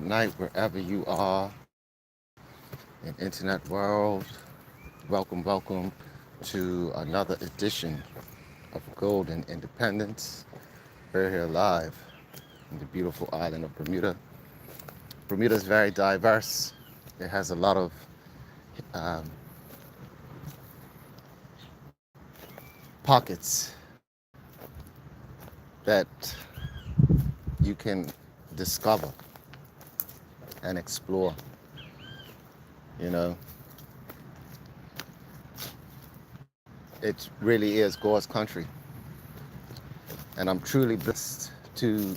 night, wherever you are in internet world. Welcome, welcome to another edition of Golden Independence. We're here live in the beautiful island of Bermuda. Bermuda is very diverse. It has a lot of um, pockets that you can discover and explore. You know, it really is God's country. And I'm truly blessed to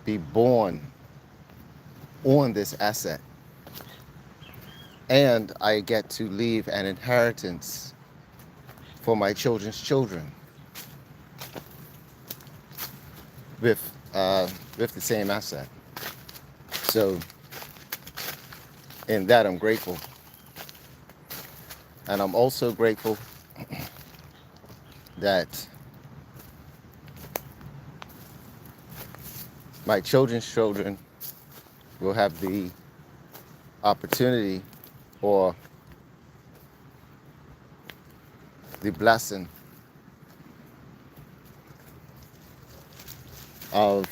be born on this asset. And I get to leave an inheritance for my children's children with the same asset. So in that, I'm grateful. And I'm also grateful that my children's children will have the opportunity or the blessing of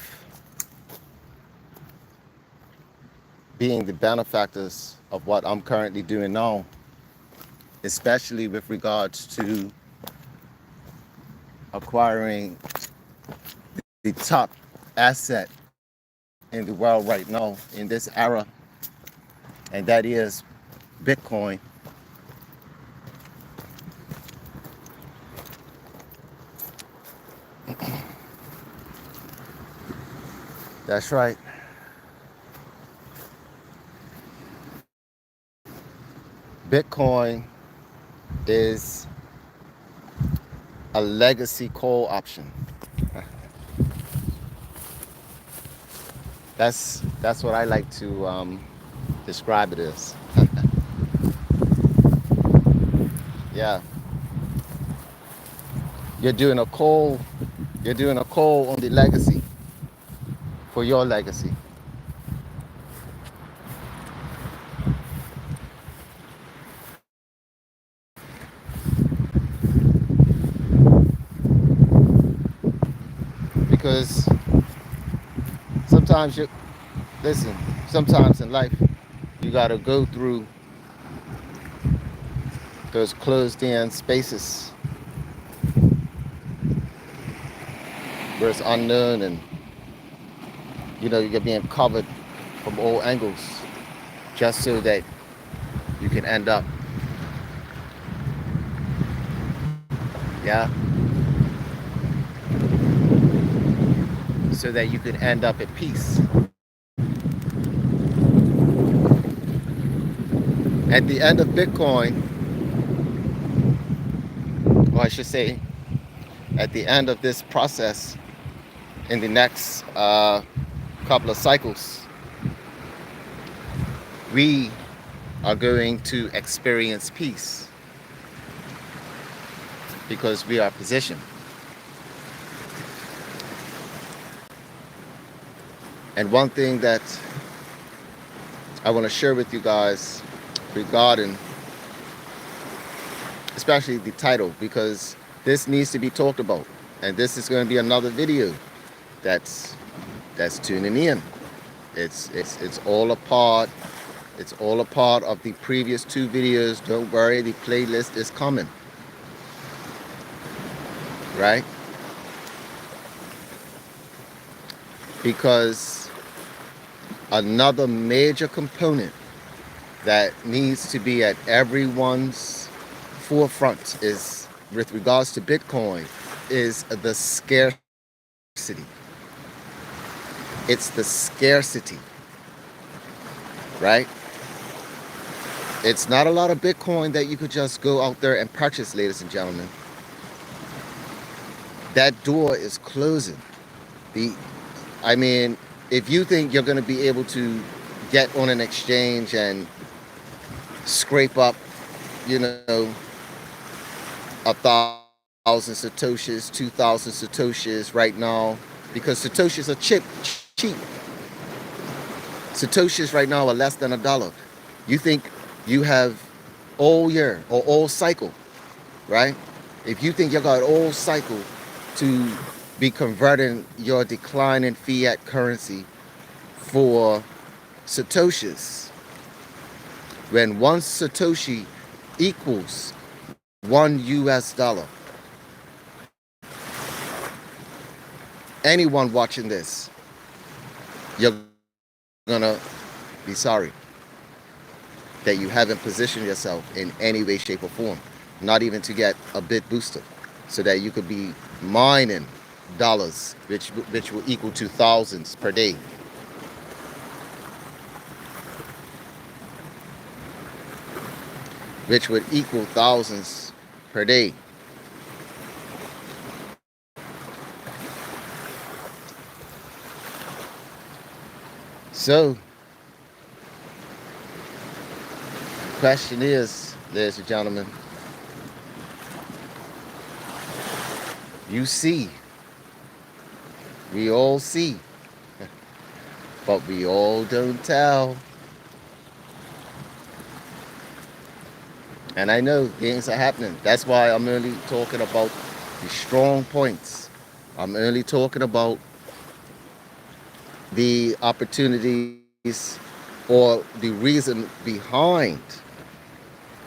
being the benefactors of what I'm currently doing now, especially with regards to acquiring the top asset in the world right now in this era, and that is Bitcoin. That's right. Bitcoin is a legacy call option. That's what I like to describe it as. Yeah, you're doing a call. You're doing a call on the legacy for your legacy. Because sometimes listen, sometimes in life you gotta go through those closed in spaces where it's unknown and you're being covered from all angles just so that you can end up, yeah, so that you can end up at peace. At the end of Bitcoin, or I should say, at the end of this process, in the next couple of cycles, we are going to experience peace because we are positioned. And one thing that I want to share with you guys regarding, especially the title, because this needs to be talked about, and this is going to be another video that's tuning in. It's all a part. It's all a part of the previous two videos. Don't worry, the playlist is coming. Right? Because another major component that needs to be at everyone's forefront is, with regards to Bitcoin, is the scarcity. It's the scarcity, right? It's not a lot of Bitcoin that you could just go out there and purchase, ladies and gentlemen. That door is closing. If you think you're going to be able to get on an exchange and scrape up, 1,000 Satoshis, 2,000 Satoshis right now, because Satoshis are cheap. Satoshis right now are less than $1. You think you have all year or all cycle, right? If you think you got all cycle to be converting your declining fiat currency for Satoshis, when one Satoshi equals $1, anyone watching this, you're gonna be sorry that you haven't positioned yourself in any way, shape, or form, not even to get a BitBooster, so that you could be mining dollars, which will equal to thousands per day. Which would equal thousands per day. So, the question is, ladies and gentlemen, you see, we all see, but we all don't tell. And I know things are happening. That's why I'm only talking about the strong points. I'm only talking about the opportunities or the reason behind,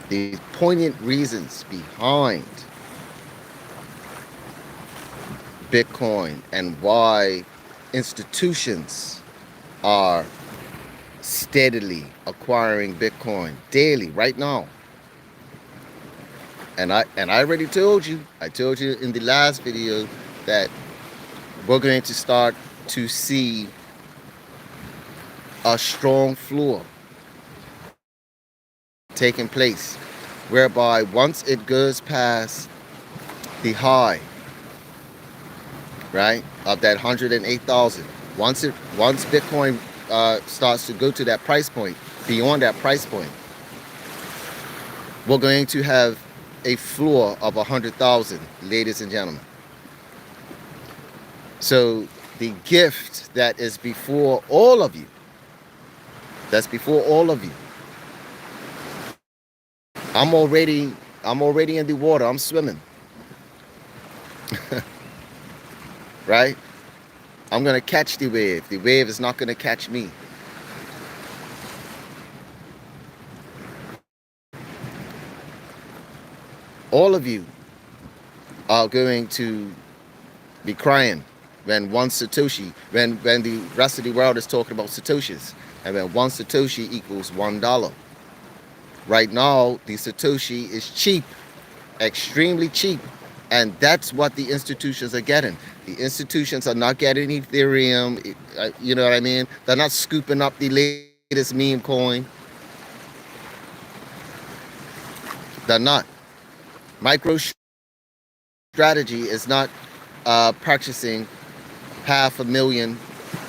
the poignant reasons behind Bitcoin and why institutions are steadily acquiring Bitcoin daily right now. And I already told you, in the last video that we're going to start to see a strong floor taking place, whereby once it goes past the high, right, of that 108,000, once Bitcoin starts to go to that price point, beyond that price point, we're going to have a floor of 100,000, ladies and gentlemen. So the gift that is before all of you, that's before all of you. I'm already in the water. I'm swimming. Right? I'm going to catch the wave. The wave is not going to catch me. All of you are going to be crying when one Satoshi, when the rest of the world is talking about Satoshis, and when one Satoshi equals $1. Right now, the Satoshi is cheap, extremely cheap, and that's what the institutions are getting. The institutions are not getting Ethereum, you know what I mean? They're not scooping up the latest meme coin. They're not. MicroStrategy is not purchasing 500,000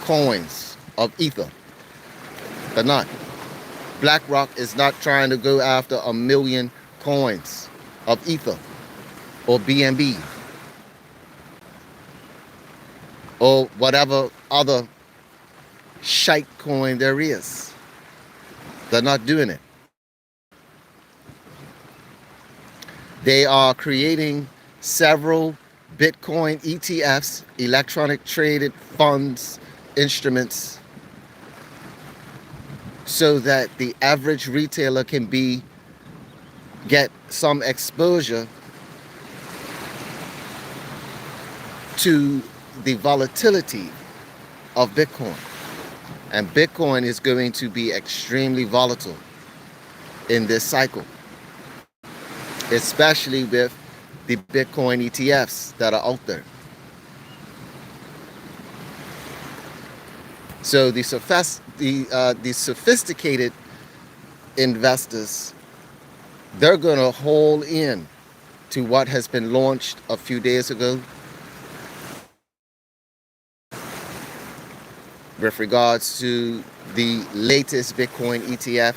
coins of Ether. They're not. BlackRock is not trying to go after 1 million coins of Ether or BNB or whatever other shite coin there is. They're not doing it. They are creating several Bitcoin ETFs, electronic traded funds, instruments, so that the average retailer can get some exposure to the volatility of Bitcoin. And Bitcoin is going to be extremely volatile in this cycle, especially with the Bitcoin ETFs that are out there. So the sophisticated investors, they're going to hold in to what has been launched a few days ago with regards to the latest Bitcoin ETF.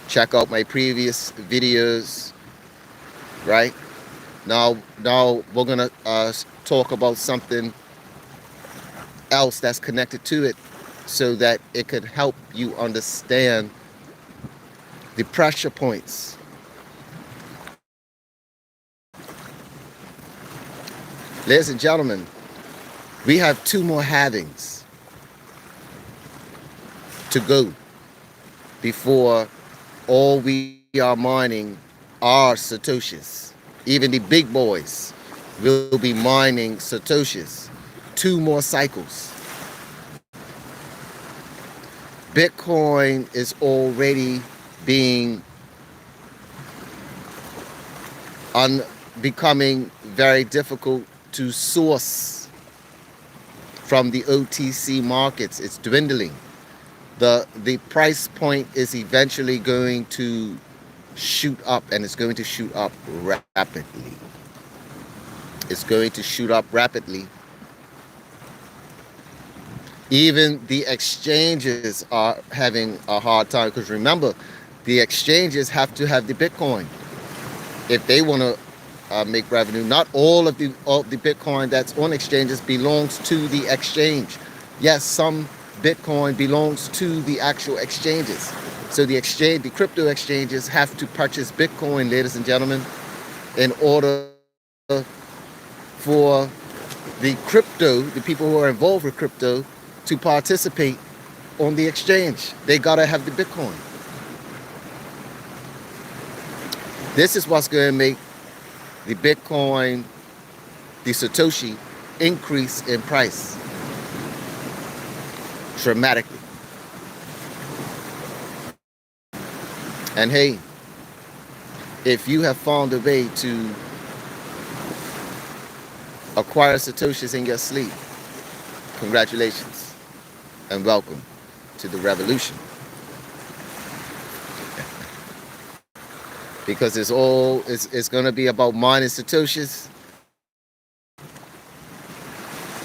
Check out my previous videos, right? Now we're going to talk about something else that's connected to it, so that it could help you understand the pressure points. Ladies and gentlemen, we have 2 more halvings to go before all we are mining are Satoshis. Even the big boys will be mining Satoshis. 2 more cycles. Bitcoin is already being becoming very difficult to source from the OTC markets. It's dwindling. The price point is eventually going to shoot up, and it's going to shoot up rapidly. It's going to shoot up rapidly. Even the exchanges are having a hard time, because remember, the exchanges have to have the Bitcoin if they want to make revenue. Not all of the Bitcoin that's on exchanges belongs to the exchange. Yes, some Bitcoin belongs to the actual exchanges. So the crypto exchanges have to purchase Bitcoin, ladies and gentlemen, in order for the people who are involved with crypto, to participate on the exchange. They gotta have the Bitcoin. This is what's going to make the Bitcoin, the Satoshi, increase in price dramatically. And hey, if you have found a way to acquire Satoshis in your sleep, congratulations and welcome to the revolution. Because it's going to be about mining Satoshis.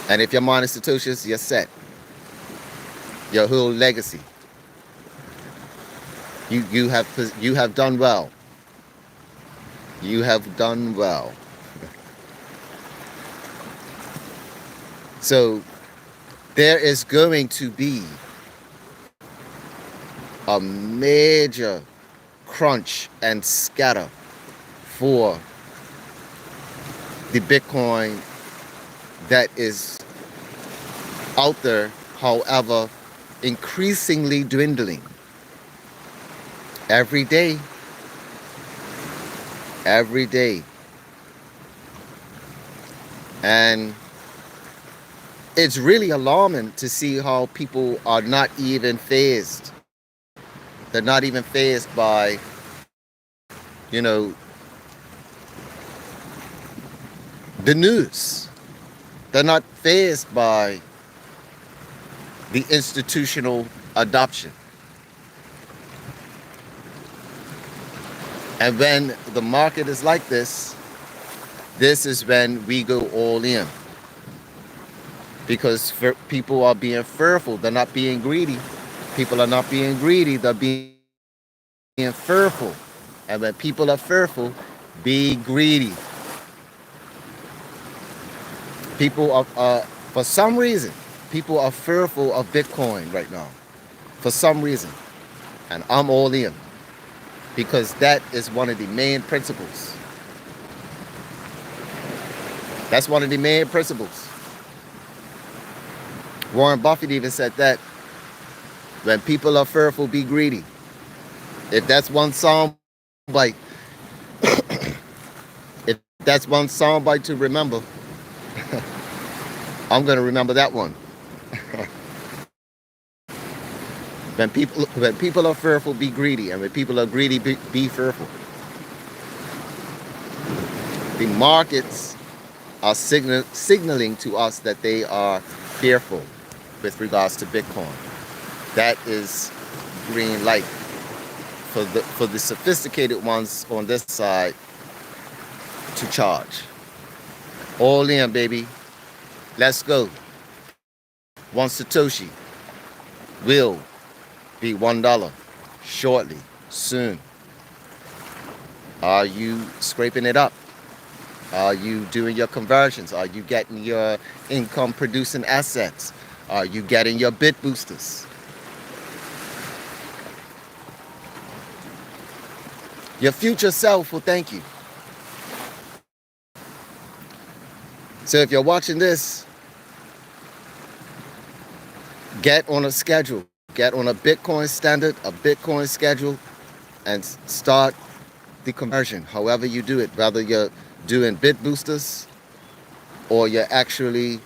And if you're mining Satoshis, you're set. Your whole legacy. You have done well. You have done well. So there is going to be a major crunch and scatter for the Bitcoin that is out there, however, increasingly dwindling every day. And it's really alarming to see how people are not even phased. They're not even phased by, the news. They're not phased by the institutional adoption. And when the market is like this is when we go all in. Because people are being fearful. They're not being greedy. People are not being greedy. They're being fearful. And when people are fearful, be greedy. People are, for some reason, people are fearful of Bitcoin right now. For some reason. And I'm all in. Because that is one of the main principles. That's one of the main principles. Warren Buffett even said that. When people are fearful, be greedy. If that's one sound bite, if that's one sound bite to remember, I'm going to remember that one. When people are fearful, be greedy. And when people are greedy, be fearful. The markets are signaling to us that they are fearful with regards to Bitcoin. That is green light for the sophisticated ones on this side to charge. All in, baby. Let's go. One Satoshi will be $1 shortly, soon. Are you scraping it up? Are you doing your conversions? Are you getting your income producing assets? Are you getting your BitBoosters? Your future self will thank you. So if you're watching this, get on a schedule. Get on a Bitcoin standard, a Bitcoin schedule, and start the conversion. However you do it, whether you're doing BitBoosters or you're actually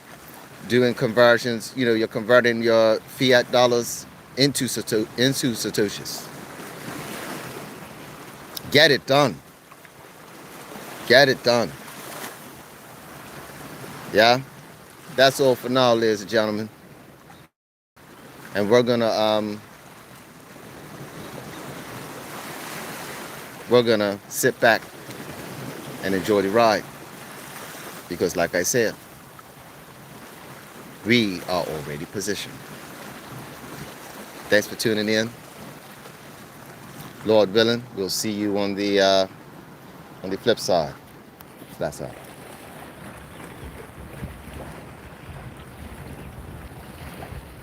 doing conversions, you're converting your fiat dollars into Satoshis. Get it done. Get it done. Yeah? That's all for now, ladies and gentlemen. And we're gonna sit back and enjoy the ride. Because like I said, we are already positioned. Thanks for tuning in. Lord willing, we'll see you on the flip side. That's all.